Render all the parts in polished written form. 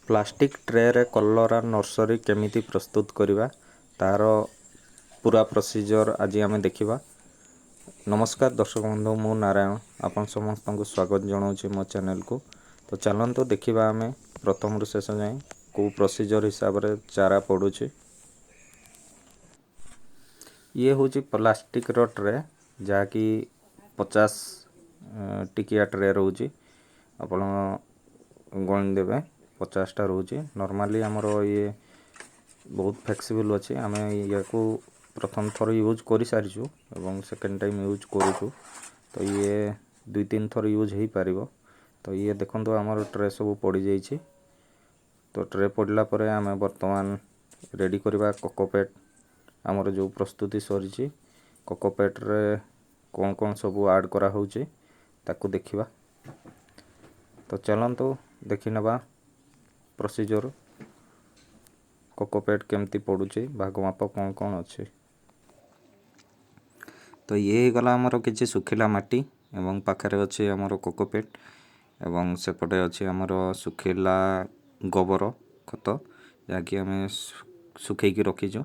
Plastic tray रे कलरा nursery केमिति प्रस्तुत करिबा तार पूरा प्रोसीजर आज आम देखा। नमस्कार दर्शक बंधु, मु नारायण आपन समस्त को स्वागत जनाऊँ मो चैनल को। तो चलते देखा आम प्रथम रु शेष जाए को प्रोसीजर हिसाब रे चारा पड़ुछि। ये हूँ प्लास्टिक रो ट्रे जहाँकि 50 टिकिया ट्रे रोचे आपण गणी देवे 50टा रोचे। नॉर्मली आमर ये बहुत फ्लेक्सिबल अच्छे। आम या प्रथम थर यूज कर सारीचु एवं सेकेंड टाइम यूज करूँ। तो ये 2-3 थर यूज हो पार। तो ये देखो आमर ट्रे सब पड़ जाइए। तो ट्रे पड़ला परे आम बर्तमान रेडी करवा कोकोपेट। आमर जो प्रस्तुति सरी कोकोपेट रे कौन कौन सब ऐड करा होचे ताकू देखिबा। तो चलंतु देखि नबा प्रोसीजर कोकोपेट केमती पड़ुचे, भाग माप कौन कौन अच्छे। तो ये गला आमर किसी सुखिला माटी एवं पाखरे अच्छे आमर कोकोपेट एवं सेपटे अच्छे आमर सुखिला गोबर खत जहाँकि आम सुखैकी रखीचु।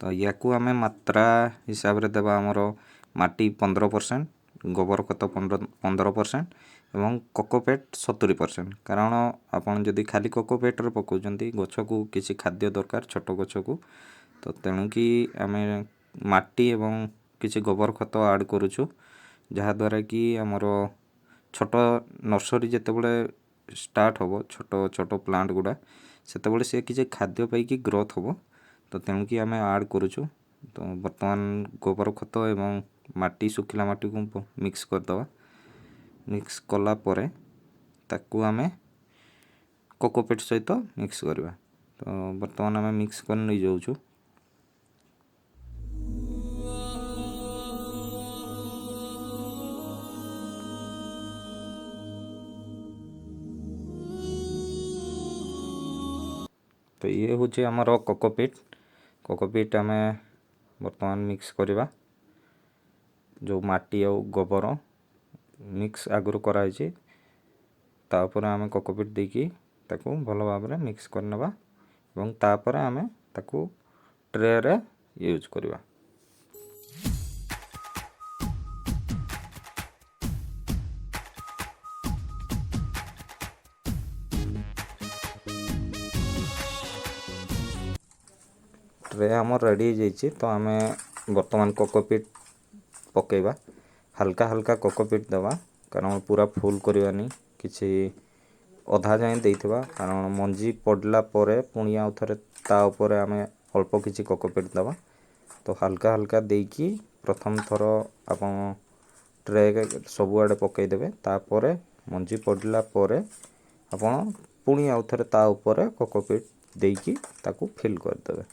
तो या आम मात्रा हिसाब रे देबा आमर माटी 15%, गोबर खत 15% एवं कोकोपेट 70%। कारण आपन जदि खाली कोकोपेट रे पकाउछंती गछ को किसी खाद्य दरकार छोट गछ को, तो तेणु कि आम माटी एवं किसी गोबर खत ऐड करूछु जहाँ द्वारा कि आमर छोट नर्सरी जेतेबेले स्टार्ट होबो छोट छोट प्लांट गुडा सेतेबेले से किसी खाद्य पाइकी ग्रोथ होबो। तो तेणु कि आम ऐड करूछु। तो वर्तमान गोबर खत एवं माटी सुखिला माटी को मिक्स करदवा। मिक्स कला परे ताकू आमे कोकोपेट सहित मिक्स करवा। तो वर्तमान आम मिक्स कर नहीं जाऊँ। तो ये हूँ आमर कोकोपीट। कोकोपीट आम वर्तमान मिक्स करवा। जो माटी और गोबर मिक्स आगुरी कराई तापर आम कोकोपीट देकी ताकू भल भाव में मिक्स करनेबा एवं तापर आम ताकू ट्रे रे यूज करवा। ट्रे आम रेडी जाइए। तो आम वर्तमान कोकोपीट पकेबा। हल्का हल्का कोकोपीट दवा कारण पूरा फुल करवानी किसी अधा जाए देइथिबा। कारण मंजी पड़ला परे पुणी आउ थरे ता ऊपर आम अल्प किसी कोकोपीट दवा। तो हल्का हल्का देकी प्रथम थर आपन ट्रे सबुआड़े पकईदेवे। तापर मंजी पड़ला परे आपन पुणी आउ थरे ता ऊपर कोकोपीट देकी ताकू फिल करदेवे।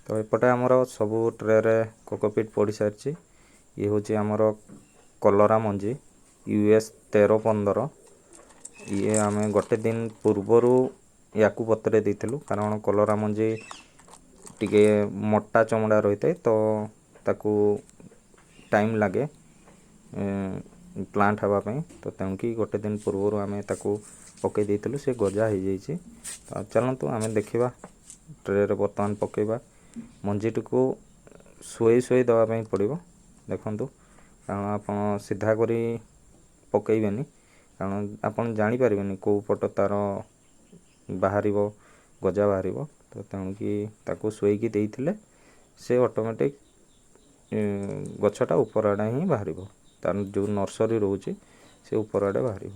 तो एपटे आमर सबू ट्रे रे कोकोपीट पड़ सारी। ये हूँ आमर कलरा मंजी US 13-15। ये आम गोटे दिन पूर्वर या बतरे देलु कारण कलरा मंजी टिके मोटा चमड़ा रही है। तो ताकू टाइम लगे प्लांट हाँवाई। तो तेणुकी गोटे दिन पूर्वर आम ताकू पकई देलु से गजा हो जाइए। तो चलतु आम देखा ट्रे रे बर्तमान पकेबा। मंजीटी को शुई शुई दवाई पड़ो देखु। कारण आप सीधा करी पकईबेनी कारण आप जानीपारे कौ पट तार बाहर ଗଜା ବାହାରିବ। ତ ତେଣୁକି ତାକୁ ଶୋଇକି ଦେଇଥିଲେ ସେ ଅଟୋମେଟିକ୍ ଗଛଟା ଉପର ଆଡ଼େ ହିଁ ବାହାରିବ। ତାର ଯେଉଁ ନର୍ସରୀ ରହୁଛି ସେ ଉପର ଆଡ଼େ ବାହାରିବ।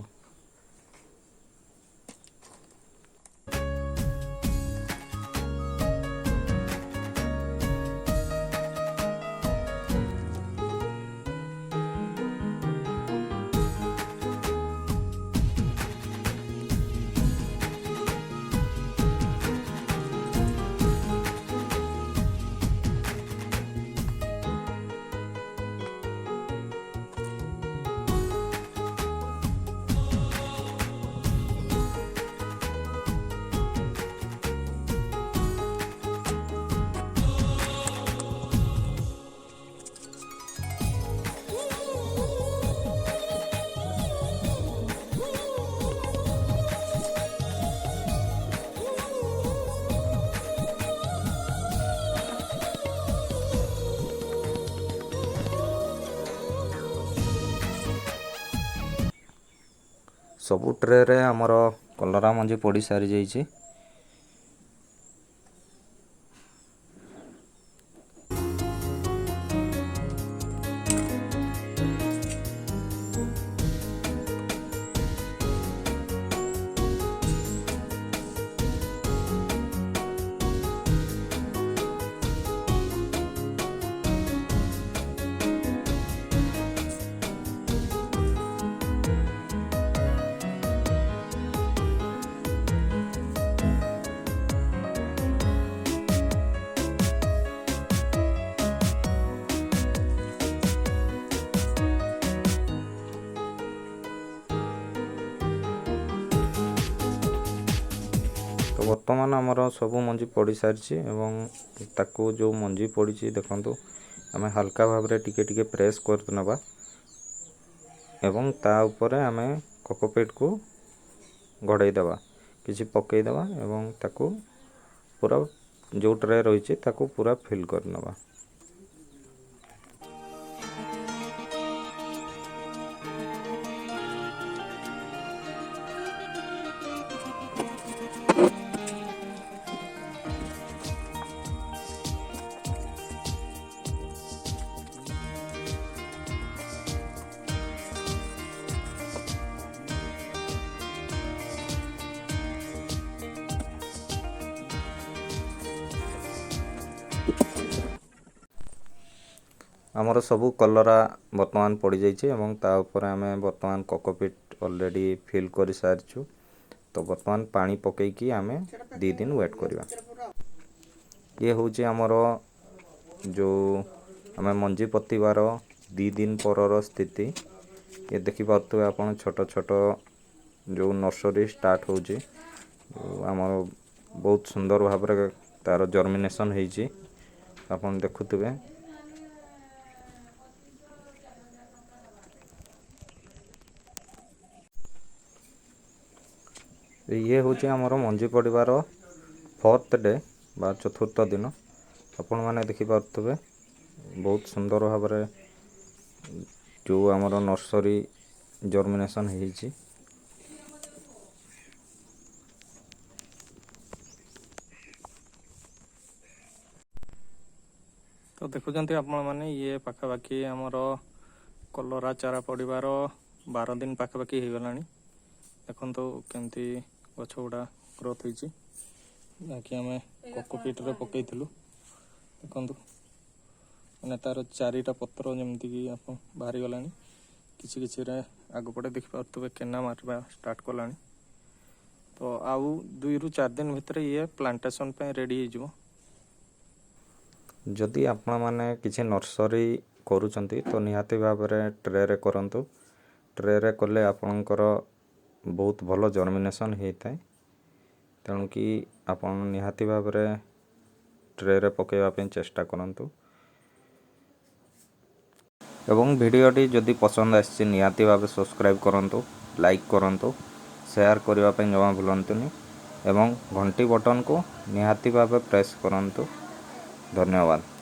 ସବୁ ଟ୍ରେରେ ଆମର କଲରା ମଞ୍ଜି ପଡ଼ି ସାରିଯାଇଛି। ତ ବର୍ତ୍ତମାନ ଆମର ସବୁ ମଞ୍ଜି ପଡ଼ି ସାରିଛି ଏବଂ ତାକୁ ଯେଉଁ ମଞ୍ଜି ପଡ଼ିଛି ଦେଖନ୍ତୁ ଆମେ ହାଲକା ଭାବରେ ଟିକେ ପ୍ରେସ୍ କରିନେବା ଏବଂ ତା ଉପରେ ଆମେ କୋକୋପିଟ୍କୁ ଘୋଡ଼େଇ ଦେବା, କିଛି ପକାଇଦେବା ଏବଂ ତାକୁ ପୁରା ଯେଉଁ ଟ୍ରେ ରହିଛି ତାକୁ ପୁରା ଫିଲ୍ କରିନେବା। ଆମର ସବୁ କଲରା ବର୍ତ୍ତମାନ ପଡ଼ିଯାଇଛି ଏବଂ ତା ଉପରେ ଆମେ ବର୍ତ୍ତମାନ କୋକୋପିଟ୍ ଅଲରେଡ଼ି ଫିଲ୍ କରିସାରିଛୁ। ତ ବର୍ତ୍ତମାନ ପାଣି ପକାଇକି ଆମେ 2 ଦିନ ୱେଟ୍ କରିବା। ଇଏ ହେଉଛି ଆମର ଯେଉଁ ଆମେ ମଞ୍ଜି ପୋତିବାର 2 ଦିନ ପରର ସ୍ଥିତି। ଇଏ ଦେଖିପାରୁଥିବେ ଆପଣ ଛୋଟ ଛୋଟ ଯେଉଁ ନର୍ସରୀ ଷ୍ଟାର୍ଟ ହେଉଛି, ଆମର ବହୁତ ସୁନ୍ଦର ଭାବରେ ତା'ର ଜର୍ମିନେସନ୍ ହେଇଛି, ଆପଣ ଦେଖୁଥିବେ। ଇଏ ହେଉଛି ଆମର ମଞ୍ଜି ପଡ଼ିବାର 4th ଡେ ବା 4th ଦିନ। ଆପଣମାନେ ଦେଖିପାରୁଥିବେ ବହୁତ ସୁନ୍ଦର ଭାବରେ ଯେଉଁ ଆମର ନର୍ସରୀ ଜର୍ମିନେସନ୍ ହେଇଛି। ତ ଦେଖୁଛନ୍ତି ଆପଣମାନେ ଇଏ ପାଖାପାଖି ଆମର କଲରା ଚାରା ପଡ଼ିବାର 12 ଦିନ ପାଖାପାଖି ହେଇଗଲାଣି। ଦେଖନ୍ତୁ କେମିତି ଗଛ ଗୁଡ଼ା ଗ୍ରୋଥ୍ ହେଇଛି, ଯାହାକି ଆମେ କୋକୋପିଟ୍ରେ ପକାଇଥିଲୁ। ଦେଖନ୍ତୁ ମାନେ ତା'ର 4ଟା ପତ୍ର ଯେମିତିକି ଆପଣ ବାହାରିଗଲାଣି, କିଛିରେ ଆଗପଟେ ଦେଖିପାରୁଥିବେ କେନା ମାରିବା ଷ୍ଟାର୍ଟ କଲାଣି। ତ ଆଉ 2ରୁ 4 ଦିନ ଭିତରେ ଇଏ ପ୍ଲାଣ୍ଟେସନ୍ ପାଇଁ ରେଡ଼ି ହେଇଯିବ। ଯଦି ଆପଣମାନେ କିଛି ନର୍ସରୀ କରୁଛନ୍ତି ତ ନିହାତି ଭାବରେ ଟ୍ରେରେ କରନ୍ତୁ। ଟ୍ରେରେ କଲେ ଆପଣଙ୍କର ବହୁତ ଭଲ ଜର୍ମିନେସନ୍ ହେଇଥାଏ। ତେଣୁକି ଆପଣ ନିହାତି ଭାବରେ ଟ୍ରେରେ ପକାଇବା ପାଇଁ ଚେଷ୍ଟା କରନ୍ତୁ। ଏବଂ ଭିଡ଼ିଓଟି ଯଦି ପସନ୍ଦ ଆସିଛି ନିହାତି ଭାବେ ସବସ୍କ୍ରାଇବ୍ କରନ୍ତୁ, ଲାଇକ୍ କରନ୍ତୁ, ସେୟାର କରିବା ପାଇଁ ଜମା ଭୁଲନ୍ତୁନି ଏବଂ ଘଣ୍ଟି ବଟନ୍କୁ ନିହାତି ଭାବେ ପ୍ରେସ୍ କରନ୍ତୁ। ଧନ୍ୟବାଦ।